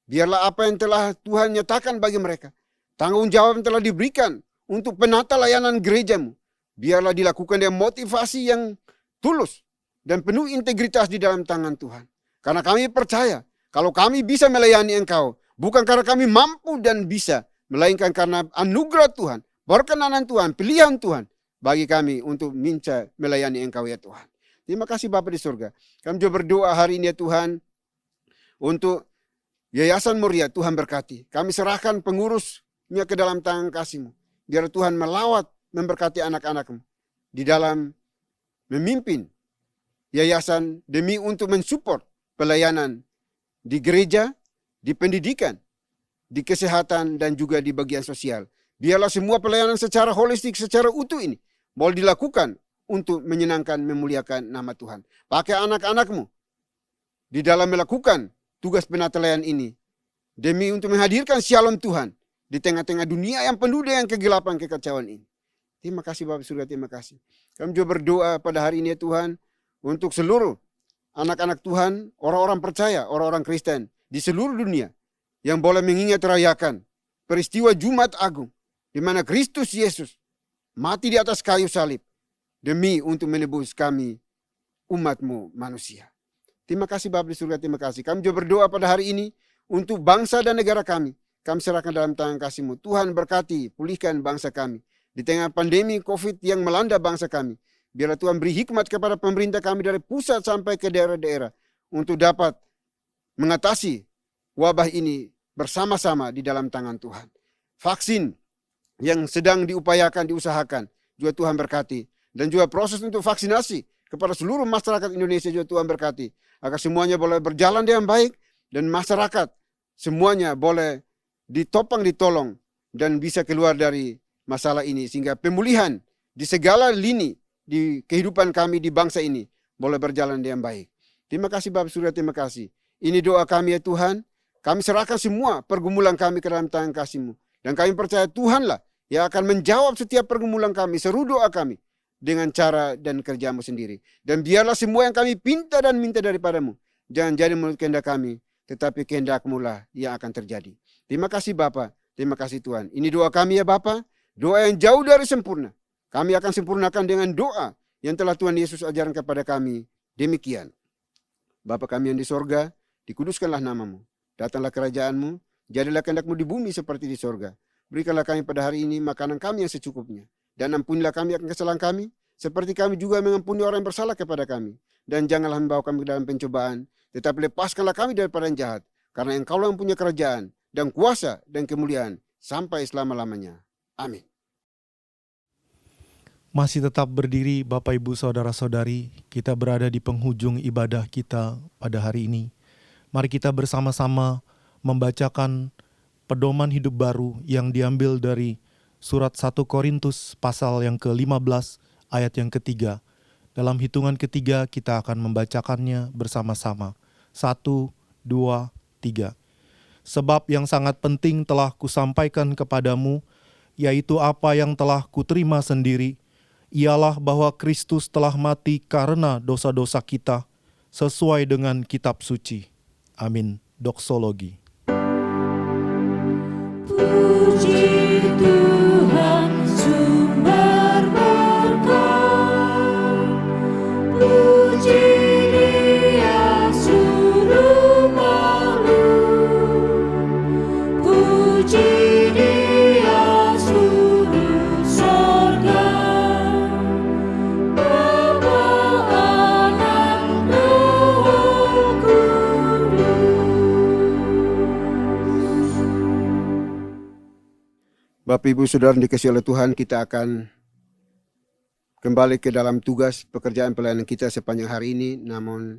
Biarlah apa yang telah Tuhan nyatakan bagi mereka, tanggung jawab yang telah diberikan untuk penata layanan gereja-Mu, biarlah dilakukan dengan motivasi yang tulus dan penuh integritas di dalam tangan Tuhan. Karena kami percaya, kalau kami bisa melayani Engkau, bukan karena kami mampu dan bisa, melainkan karena anugerah Tuhan, perkenanan Tuhan, pilihan Tuhan bagi kami untuk minta melayani Engkau ya Tuhan. Terima kasih Bapa di surga. Kami juga berdoa hari ini ya Tuhan, untuk Yayasan Moria. Tuhan berkati. Kami serahkan pengurusnya ke dalam tangan kasih-Mu. Biar Tuhan melawat, memberkati anak-anak-Mu di dalam memimpin yayasan demi untuk mensupport pelayanan di gereja, di pendidikan, di kesehatan, dan juga di bagian sosial. Biarlah semua pelayanan secara holistik, secara utuh ini boleh dilakukan untuk menyenangkan, memuliakan nama Tuhan. Pakai anak-anak-Mu di dalam melakukan tugas penata layanan ini demi untuk menghadirkan shalom Tuhan di tengah-tengah dunia yang penuh dengan kegelapan, kekacauan ini. Terima kasih Bapak surga, terima kasih. Kami juga berdoa pada hari ini ya Tuhan, untuk seluruh anak-anak Tuhan, orang-orang percaya, orang-orang Kristen di seluruh dunia yang boleh mengingat rayakan peristiwa Jumat Agung, di mana Kristus Yesus mati di atas kayu salib demi untuk menebus kami, umat-Mu manusia. Terima kasih Bapa di surga, terima kasih. Kami juga berdoa pada hari ini untuk bangsa dan negara kami. Kami serahkan dalam tangan kasih-Mu. Tuhan berkati, pulihkan bangsa kami. Di tengah pandemi COVID yang melanda bangsa kami. Biarlah Tuhan beri hikmat kepada pemerintah kami dari pusat sampai ke daerah-daerah untuk dapat mengatasi wabah ini bersama-sama di dalam tangan Tuhan. Vaksin yang sedang diupayakan, diusahakan, juga Tuhan berkati. Dan juga proses untuk vaksinasi kepada seluruh masyarakat Indonesia juga Tuhan berkati. Agar semuanya boleh berjalan dengan baik dan masyarakat semuanya boleh ditopang, ditolong dan bisa keluar dari masalah ini. Sehingga pemulihan di segala lini di kehidupan kami di bangsa ini boleh berjalan dengan baik. Terima kasih Bapak surga, terima kasih. Ini doa kami ya Tuhan. Kami serahkan semua pergumulan kami ke dalam tangan kasih-Mu. Dan kami percaya Tuhanlah yang akan menjawab setiap pergumulan kami, seru doa kami dengan cara dan kerja-Mu sendiri. Dan biarlah semua yang kami pinta dan minta daripada-Mu jangan jadi menurut kehendak kami, tetapi kehendak-Mu lah yang akan terjadi. Terima kasih Bapa, terima kasih Tuhan. Ini doa kami ya Bapa, doa yang jauh dari sempurna. Kami akan sempurnakan dengan doa yang telah Tuhan Yesus ajarkan kepada kami. Demikian. Bapa kami yang di sorga, dikuduskanlah nama-Mu. Datanglah kerajaan-Mu, jadilah kehendak-Mu di bumi seperti di sorga. Berikanlah kami pada hari ini makanan kami yang secukupnya. Dan ampunilah kami akan kesalahan kami, seperti kami juga mengampuni orang yang bersalah kepada kami. Dan janganlah membawa kami ke dalam pencobaan, tetapi lepaskanlah kami daripada yang jahat. Karena Engkau-lah yang punya kerajaan, dan kuasa, dan kemuliaan, sampai selama-lamanya. Amin. Masih tetap berdiri Bapak Ibu Saudara-saudari, kita berada di penghujung ibadah kita pada hari ini. Mari kita bersama-sama membacakan pedoman hidup baru yang diambil dari surat 1 Korintus pasal yang ke-15 ayat yang ketiga. Dalam hitungan ketiga kita akan membacakannya bersama-sama. 1, 2, 3. Sebab yang sangat penting telah kusampaikan kepadamu, yaitu apa yang telah kuterima sendiri, ialah bahwa Kristus telah mati karena dosa-dosa kita, sesuai dengan kitab suci. Amin. Doksologi. Puji Tuhan. Bapak, Ibu, Saudara yang dikasihi oleh Tuhan, kita akan kembali ke dalam tugas pekerjaan pelayanan kita sepanjang hari ini. Namun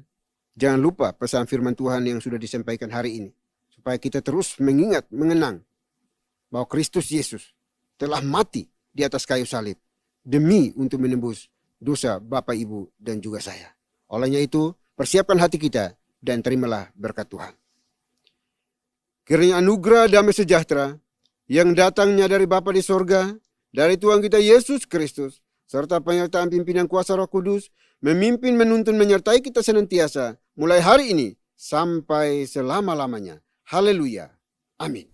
jangan lupa pesan firman Tuhan yang sudah disampaikan hari ini, supaya kita terus mengingat, mengenang bahwa Kristus Yesus telah mati di atas kayu salib demi untuk menembus dosa Bapak, Ibu, dan juga saya. Olehnya itu, persiapkan hati kita dan terimalah berkat Tuhan. Kiranya anugerah damai sejahtera yang datangnya dari Bapa di sorga, dari Tuhan kita Yesus Kristus, serta penyertaan pimpinan kuasa Roh Kudus, memimpin, menuntun, menyertai kita senantiasa, mulai hari ini sampai selama-lamanya. Haleluya. Amin.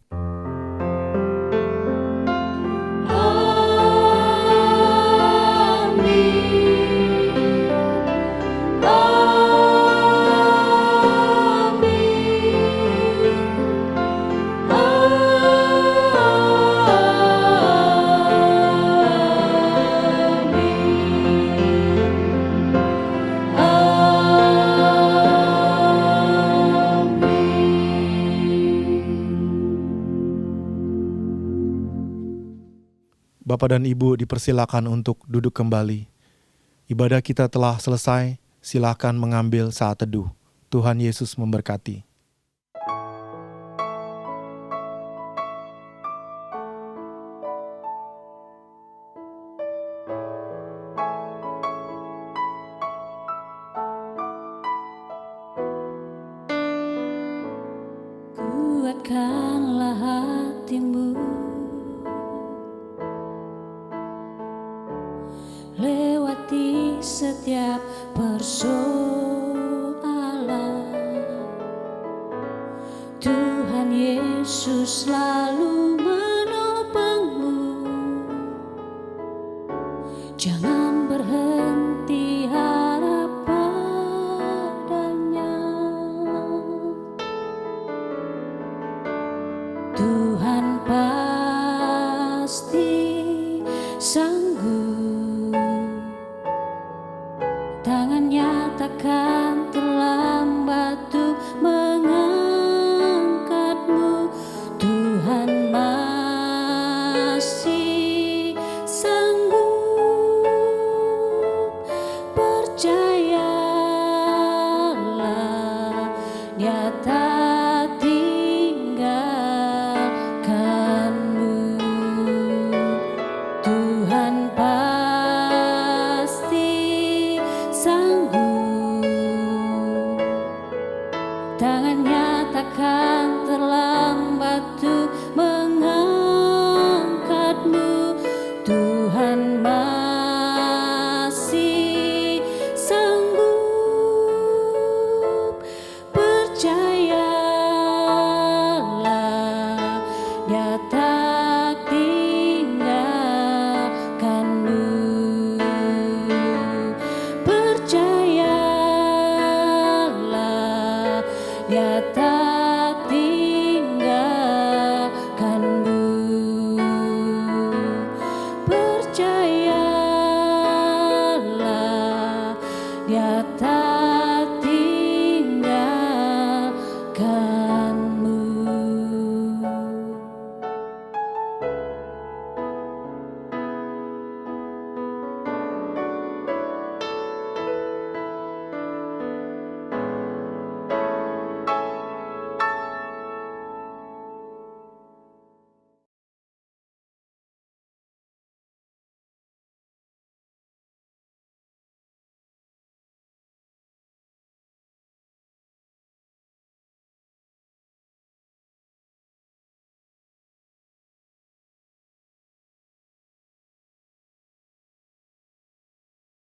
Bapak dan Ibu dipersilakan untuk duduk kembali. Ibadah kita telah selesai, silakan mengambil saat teduh. Tuhan Yesus memberkati. Kuatkanlah hatimu, lewati setiap persoalan. Tuhan Yesus selalu menopangmu. Jangan berhenti harap padanya. Tuhan pasti sanggup. Tangannya takkan terlambat untuk mengangkatmu. Tuhan masih sanggup. Percayalah, Dia tak tinggalkanmu. Tuhan pasti sanggup. Tangannya takkan terlambat untuk mengangkatmu. Tuhan masih sanggup. Percayalah, Dia tak tinggalkanmu. Percayalah, Dia tak tinggalkanmu. Percayalah, Dia tak